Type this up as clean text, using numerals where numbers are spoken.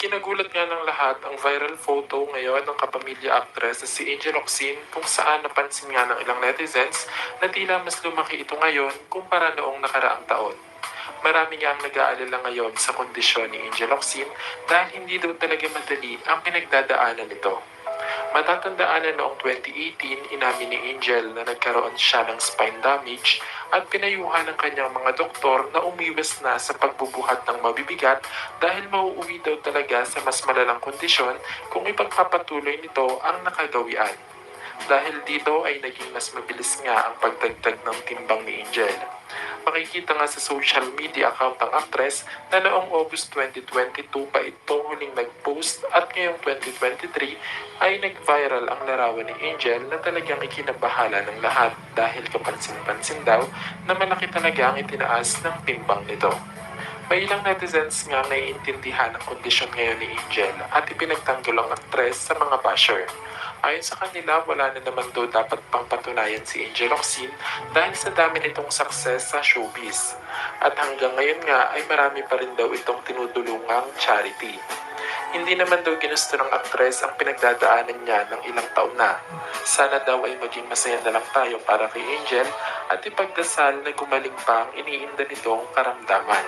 Kinagulat nga ng lahat ang viral photo ngayon ng kapamilya actress na si Angel Locsin kung saan napansin nga ng ilang netizens na tila mas lumaki ito ngayon kumpara noong nakaraang taon. Marami nga ang nag-aalala ngayon sa kondisyon ni Angel Locsin dahil hindi daw talaga madali ang pinagdadaanan nito. Matatandaan na noong 2018, inamin ni Angel na nagkaroon siya ng spine damage at pinayuhan ng kanyang mga doktor na umiwas na sa pagbubuhat ng mabibigat dahil mauuwi daw talaga sa mas malalang kondisyon kung ipagpapatuloy nito ang nakagawian. Dahil dito ay naging mas mabilis nga ang pagdagdag ng timbang ni Angel. Makikita nga sa social media account ng actress na noong August 2022 pa ito huling nag-post at ngayong 2023 ay nag-viral ang larawan ni Angel na talagang ikinabahala ng lahat dahil kapansin-pansin daw na malaki talaga ang itinaas ng timbang nito. May ilang netizens nga naiintindihan ang kondisyon ngayon ni Angel at ipinagtanggol ang actress sa mga basher. Ayon sa kanila, wala na naman daw dapat pang patunayan si Angel Locsin dahil sa dami nitong success sa showbiz. At hanggang ngayon nga ay marami pa rin daw itong tinutulungang charity. Hindi naman daw ginusto ng aktres ang pinagdadaanan niya ng ilang taon na. Sana daw ay maging masaya na lang tayo para kay Angel at ipagdasal na gumaling pa ang iniinda nitong karamdaman.